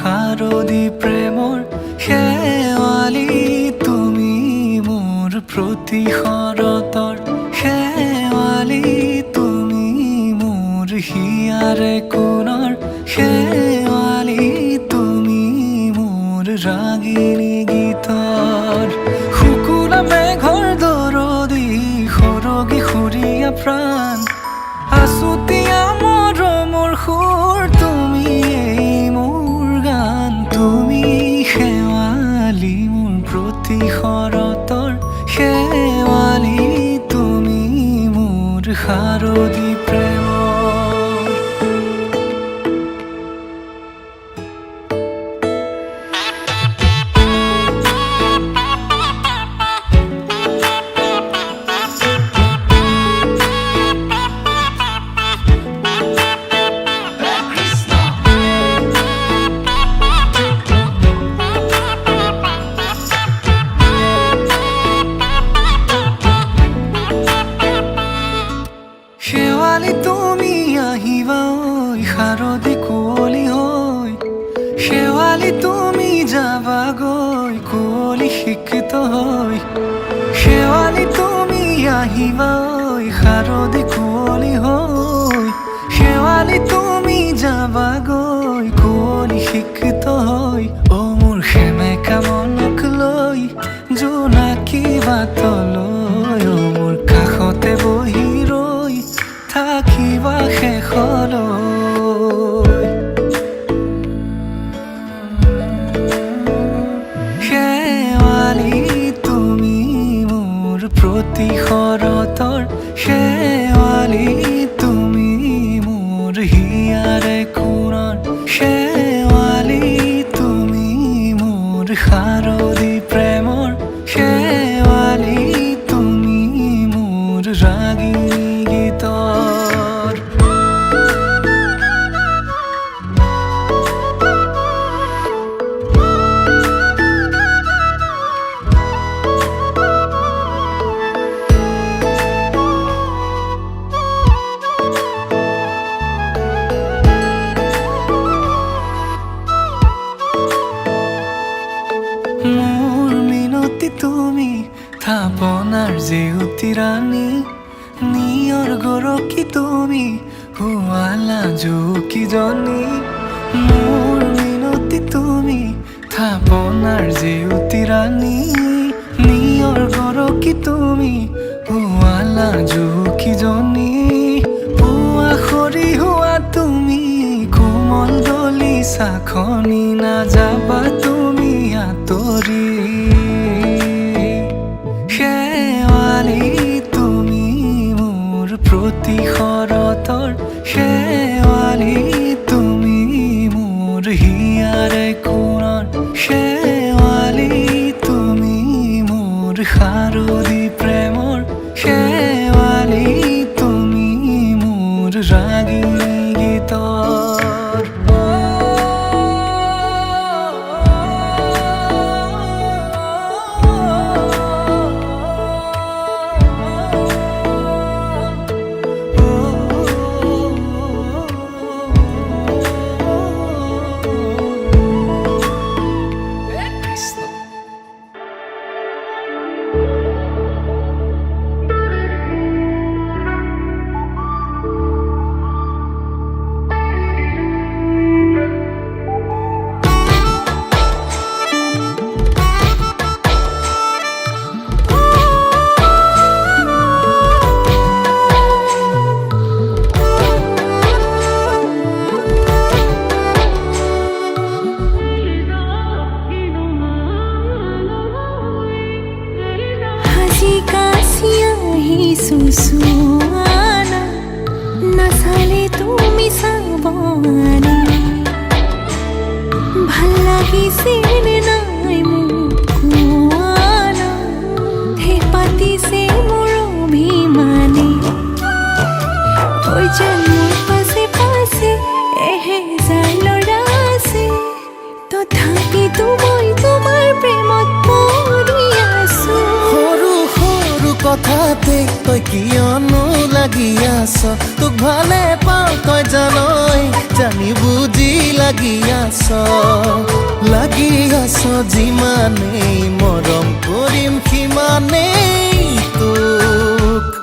শাৰদী প্ৰেমৰ শেৱালি তুমি মোৰ প্ৰতি শৰতৰ শেৱালি তুমি মোৰ হিয়াৰে কোণৰ শেৱালি তুমি মোৰ ৰাগিনী গীতৰ শুকুলা মেঘৰ দৰদি সৰগী সুৰীয়া প্ৰাণ আছুতীয়া মৰমৰ সুৰ তুমি মোৰ গান তুমি শেৱালি মোৰ প্ৰতি শৰতৰ শেৱালি তুমি মোৰ শাৰদী প্ৰেমৰ শেৱালি তুমি আহিবা ঐ শাৰদী কুঁৱলী হৈ শেৱালি তুমি যাবাগৈ কুঁৱলী শিক্ষিত হৈ শেৱালি তুমি আহিবা ঐ শাৰদী কুঁৱলী হৈ শেৱালি তুমি যাবাগৈ কুঁৱলী শিক্ষিত হৈ অ মোৰ সেমেকা মনক লৈ জোনাকী বাটলৈ অ মোৰ কাষতে বহি ৰৈ থাকিবা শেষলৈ শেৱালি তুমি মোৰ প্ৰতি শৰতৰ শেৱালি তুমি মোৰ হিয়াৰে কোণৰ শেৱালি তুমি মোৰ শাৰদী প্ৰেমৰ শেৱালি তুমি মোৰ ৰাগিনী গীতৰ মোৰ মিনতি তুমি থাপনাৰ জেউতি ৰাণী নিয়ৰ গৰকী তুমি শুৱালা জুকিজনী মোৰ মিনতি তুমি থাপনাৰ জেউতি ৰাণী নিয়ৰ গৰকী তুমি শুৱালা জুকিজনী পুৱা খৰি হোৱা তুমি কোমল দলি চাখনি নাযাবা তুমি আঁতৰি শেৱালি তুমি মোৰ প্ৰতি শৰতৰ শেৱালি তুমি মোৰ হিয়াৰে কোণৰ শেৱালি তুমি মোৰ শাৰদী প্ৰেমৰ শেৱালি তুমি মোৰ ৰাগিনী গীতৰ सुसुआना नसाले तुमी साबानी ভাল লাগিছে নাই মুকুৱানা হে পাতিছে মোৰ অভিমানে ঐ যেন মোৰ পাছে পাছে এহেজাৰ ল'ৰা আছে তথাপিতো মই তোমাৰ প্ৰেমত পৰি আছো সৰু সৰু কথাতে তই কিয়নো লাগি আছ তোক ভালে পাওঁ তই জানই জানি বুজি লাগি আছ যিমানেই মৰম কৰিম সিমানেই তোক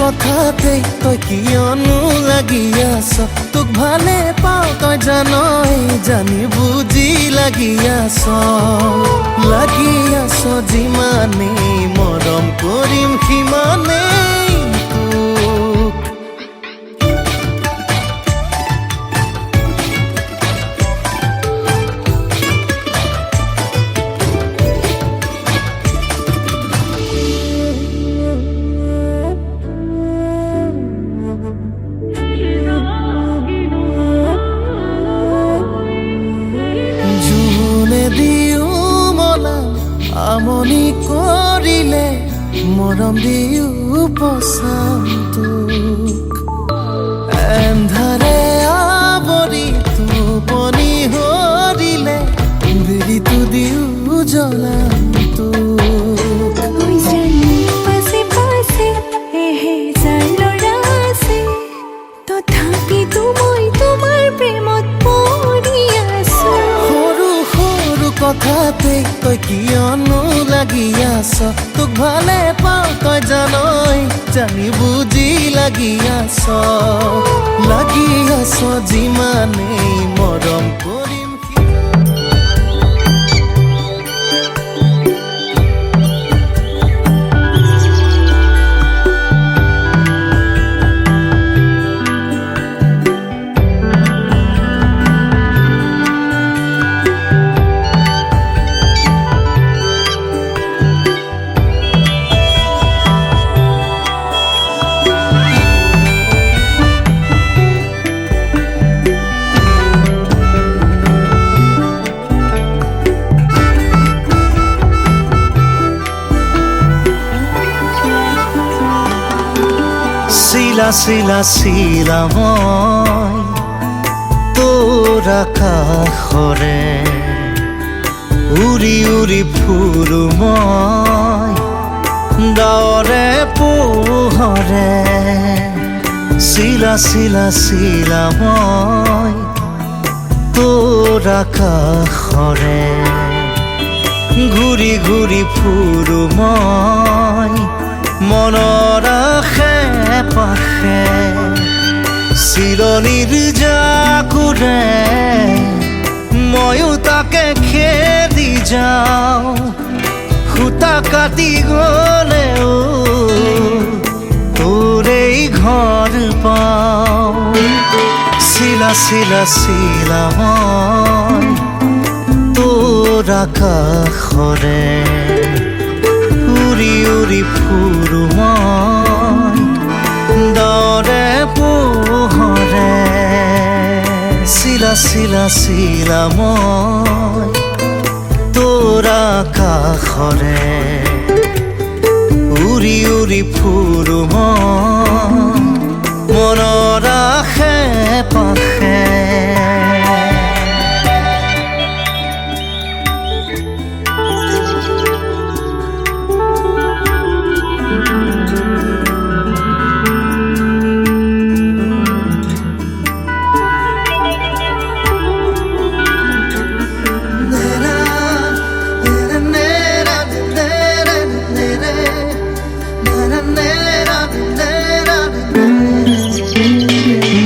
কথাতে তই কিয়নো লাগি আছ তোক ভালে পাওঁ তই জানই জানি বুজি লাগি আছ যিমানেই মৰম কৰিম সিমানেই তোক আমনি কৰিলে মৰম দিও পচাম তোক এন্ধাৰে আৱৰি টোপনি হৰিলে বিৰিটো দিও জ্বলাম তোক তথাপিতো মই তোমাৰ প্ৰেমত পৰি আছো সৰু সৰু কথাতে তই কিয়নো লাগি আছ তোক ভালে পাওঁ তই জানই জানি বুজি লাগি আছ যিমানেই মৰম কৰিম চিলা মই তোৰ আকাশৰে উৰি উৰি ফুৰো মই ডাৱৰে পোহৰে চিলা মই তোৰ আকাশৰে ঘূৰি ঘূৰি ফুৰো মই মনৰ আশে পাশে চিলনিৰ জাকুৰে ময়ো তাকে খেদি যাওঁ সূতা কাটি গলেও তোৰেই ঘৰ পাওঁ চিলা মই তোৰ আকাশৰে উৰি উৰি ফুৰো মই ডাৱৰে পোহৰে চিলা মই তোৰ আকাশৰে উৰি উৰি ফুৰো মই মনৰ আশে পাশে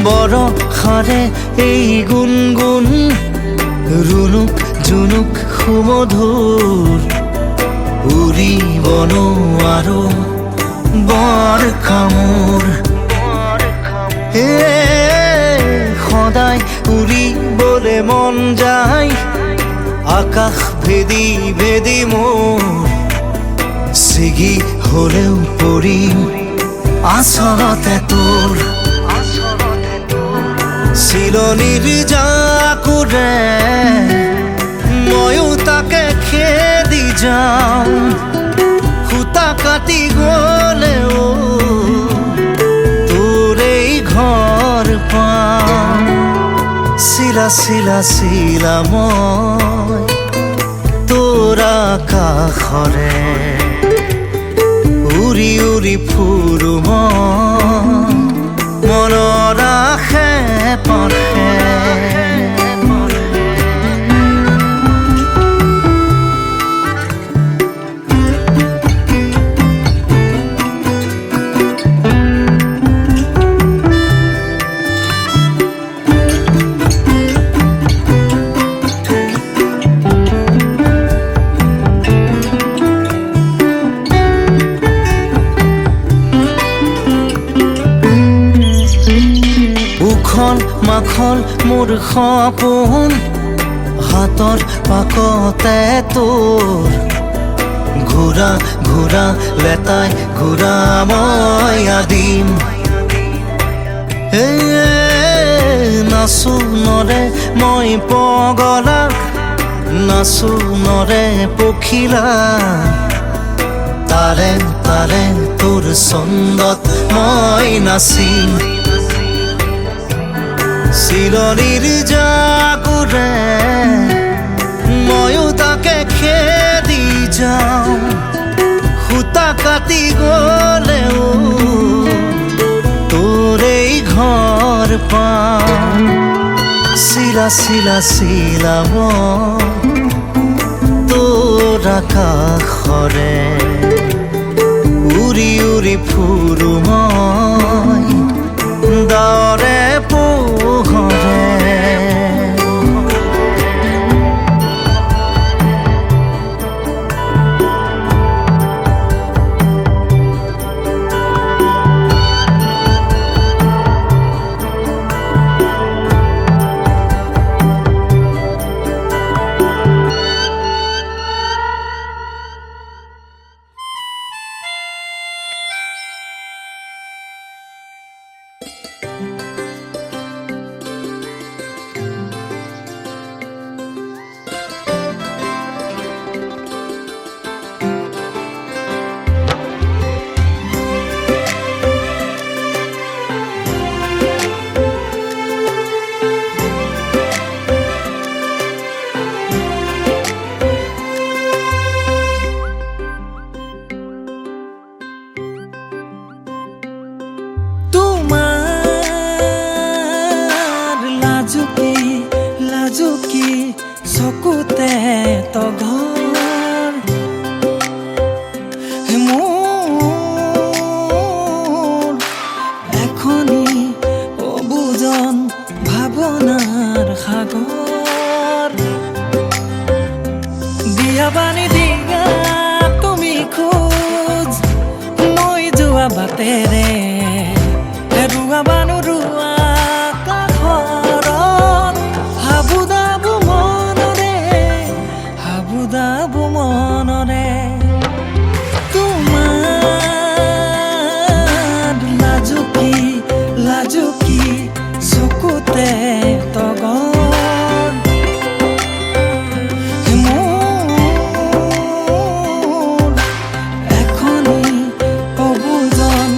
বৰষাৰে এই গুণগুণ ৰুণুক জুনুক সুমধুৰ উৰিব নোৱাৰো বৰ কামোৰ সদায় উৰিবলে মন যায় আকাশ ভেদি ভেদি মোৰ ছিগি হলেও পৰিম আচলতে তোৰ চিলনিৰ জাকুৰে ময়ো তাকে খেদি যাওঁ সূতা কাটি গলেও তোৰেই ঘৰ পাওঁ চিলা চিলা চিলা মই তোৰ আকাশৰে উৰি উৰি ফুৰো মই মনৰ আশে পাশে মাখল মোৰ সপোন হাতৰ পাকতে তোৰ ঘূৰা ঘূৰা লেতাই ঘূৰা মই আদিম নাচো নৰে মই পগলা নাচো নৰে পখিলা তাৰে তাৰে তোৰ ছন্দত মই নাচিম চিলনিৰ জাকুৰে ময়ো তাকে খেদি যাওঁ সূতা কাটি গলেও তোৰেই ঘৰ পাওঁ চিলা চিলা চিলা মই তোৰ আকাশৰে উৰি উৰি ফুৰো মই দাৱৰে পোহৰে লাজুকি চকুতে তঘৰ মোৰ এখনি অবুজন ভাৱনাৰ সাগৰ দিয়া পানী দিয়া তুমি খোজ মই যোৱা বাটেৰে হেৰুৱা বানো ৰুৱা হাবুদাবু মনৰে তোমাৰ লাজুকি লাজুকি চকুতে তগৰ মোৰ এখনি অবুজন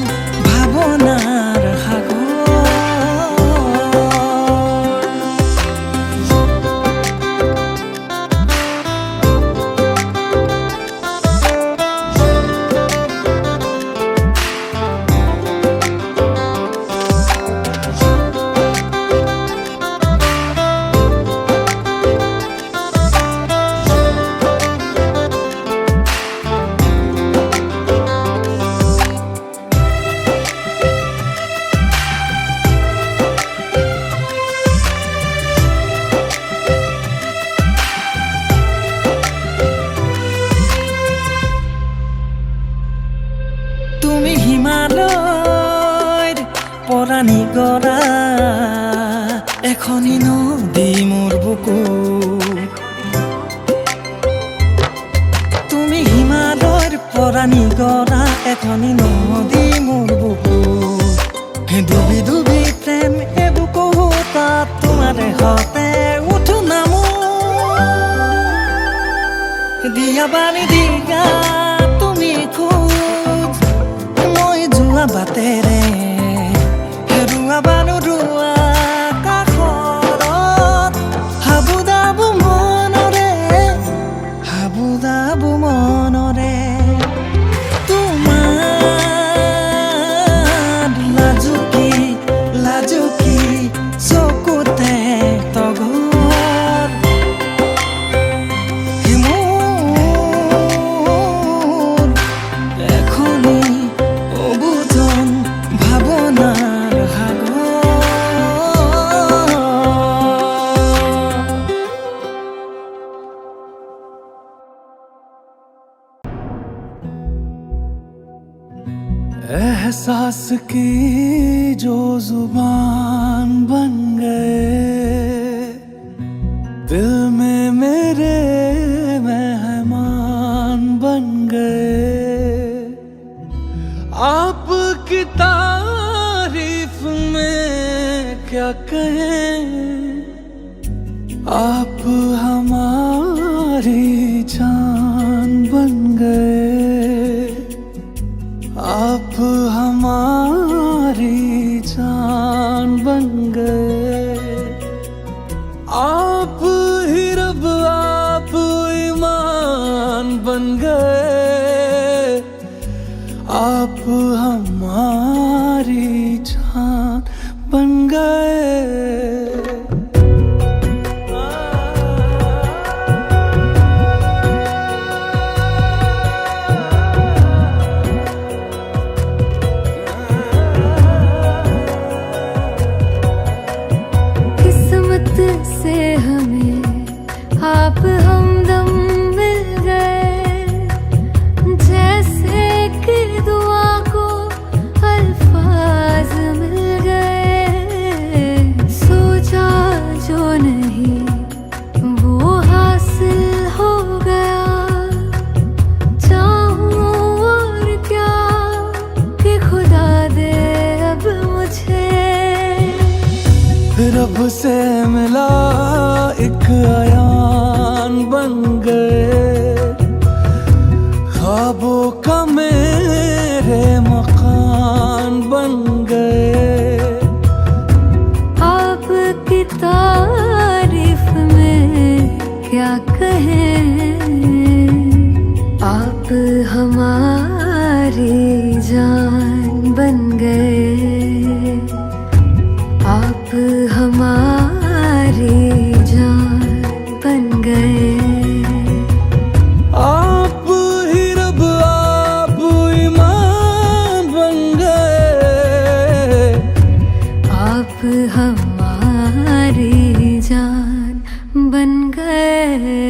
গৰা এখনি নদী মোৰ বুকু তুমি হিমালয়ৰ পৰা নিগৰা এখনি নদী মোৰ বুকু ডুবি ডুবি প্ৰেম এ বুকু তাত তোমাৰ হাতে উঠো নামো দিয়া বানি দিয়া তুমি খোজ মই যোৱা বাটেৰে হেৰুৱা বানো ৰোৱা কাষৰত হাবুদাবু মনৰে তোমাৰ লাজুকী চকুতে তগৰ মোৰ এখনি অবুজন ভাৱনাৰ সাগৰ एहसास की जो जुबान बन गए दिल में मेरे मेहमान बन गए आपकी तारीफ में क्या कहें आप हमारी जान बन गए आप हमारी जान बन गए आप ही रब आप ईमान बन गए आप हमारी जान बन गए से हमें आप हमदम मिल गए जैसे कि दुआ को अल्फाज मिल गए सोचा जो नहीं वो हासिल हो गया चाहूं और क्या कि खुदा दे अब मुझे रब से मिला एक आयान बन गए ख्वाबों का मेरे मकान बन गए आपकी तारीफ में क्या कहें आप हमारी जान बन गए आप हमारी जान बन गए आप ही रब आप ईमान बन गए आप हमारी जान बन गए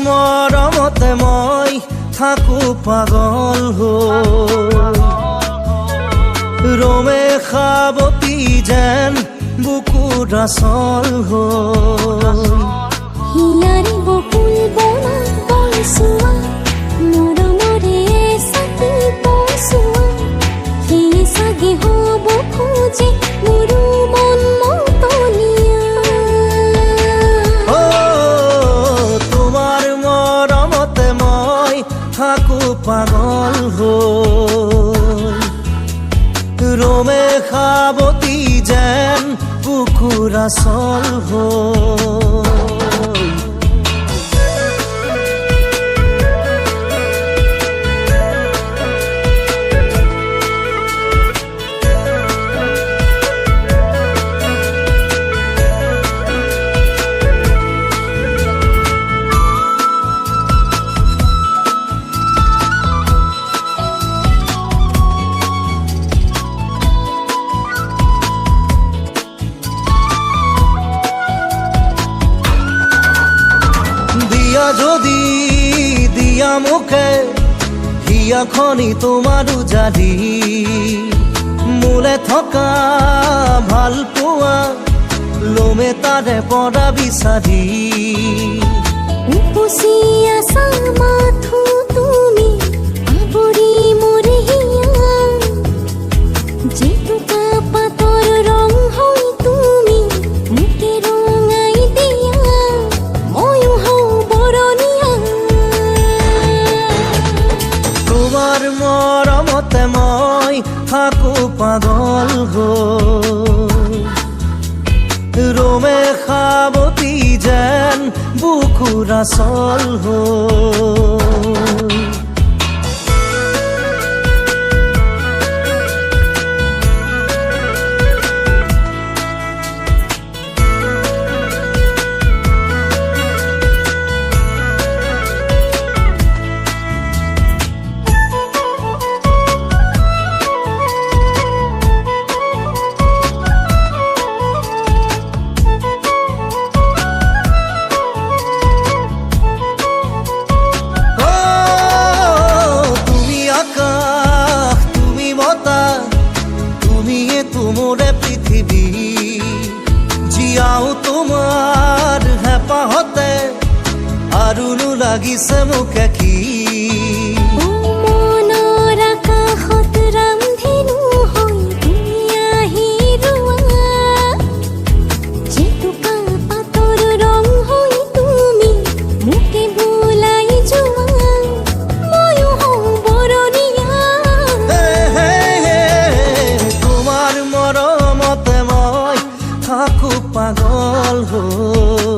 মৰমতে মই থাকো পাগল হৈ ৰোমে খাবতি যেন বুকুৰ আচল হ'ল হিলাৰী বকুল বনত বলছোৱা মৰমৰে চাকি পচোৱা সেয়ে চাগে হ'ব খোজে মোৰো মন মতলীয়া তোমাৰ মৰমতে মই থাকো পাগল হ'ল ৰোমে খাবতি যেন বুকুৰ আচল হ'ল যদি দিয়া মুখে হিয়া খনি তোমাৰো জাদি মোলে থকা ভাল পোৱা লোমে তাৰে পৰা বিচাৰি উপচি আছা মাথো তুমি আৱৰি মোৰ হিয়া জেতুকা পাতৰ ৰং হৈ তুমি মোকে ৰঙাই দিয়া ময়ো হওঁ বৰণীয়া তোমাৰ মৰমতে মই থাকো পাগল হ'ল ৰোমে খাবতি যেন বুকুৰ আচল হ'ল মোৰে পৃথিৱী জীয়াও তোমাৰ হেঁপাহতে আৰু লাগিছে মোক কি মনৰ আকাশত ৰামধেনু হৈ তুমি আহি ৰোৱা জেতুকা পাতৰ ৰং হৈ তুমি মোকে বোলাই যোৱা ময়ো হওঁ বৰণীয়া তোমাৰ মৰমতে মই থাকো পাগল হ'ল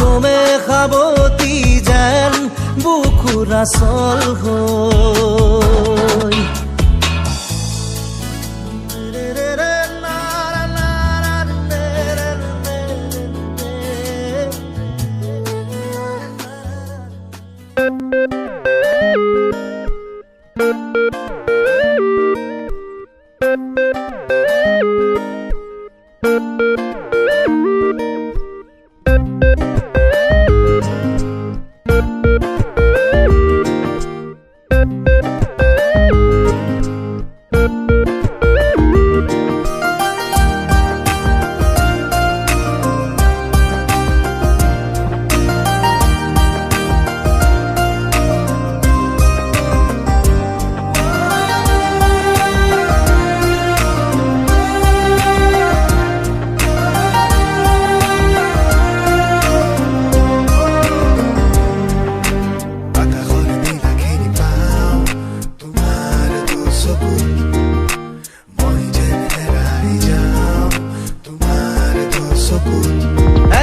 ৰোমে খাবতি যেন বুকুৰ আচল হ'ল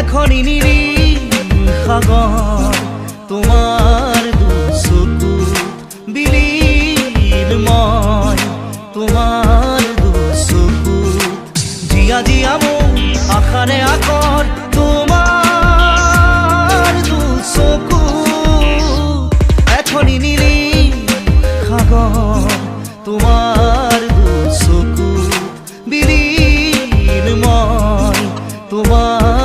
এখনি নিৰীহ সাগৰ তোমাৰ দুচকুত বিলীন মই তোমাৰ দুচকুত জিয়া জিয়া মোৰ আশাৰে আকৰ তোমাৰ দুচকুত এখনি নিৰীহ সাগৰ তোমাৰ দুচকুত বিলীন মই তোমাৰ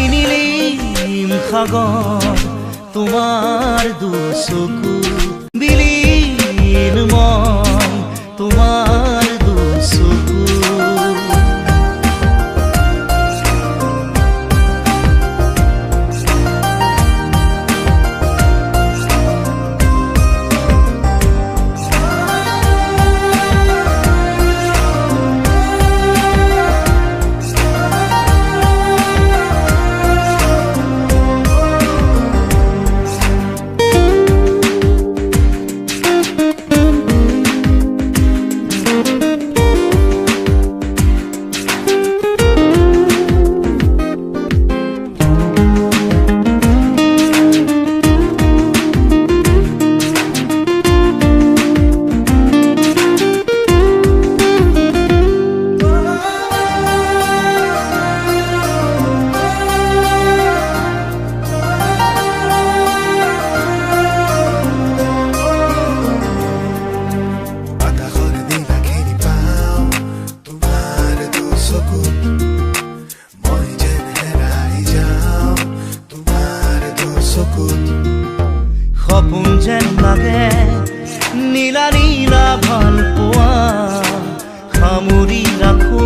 এখনি নীলিম সাগৰ তোমাৰ দুচকু বিলীন মই তোমাৰ দুচকু সপোন যেন লাগে নীলা নীলা ভাল পোৱা সামৰি ৰাখো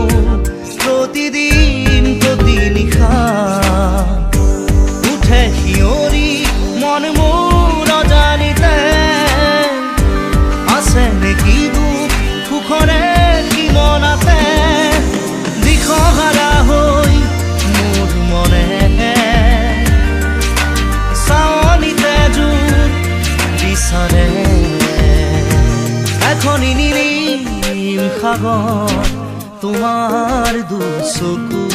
প্ৰতিদিন প্ৰতি নিশা উঠে শিয়ৰি মন মোৰ অজানিতে আছে নেকি দুখ সুখৰে কি মনাতে দিশহাৰা হৈ মোৰ মনে এখনি নীলিম সাগৰ তোমাৰ দুচকু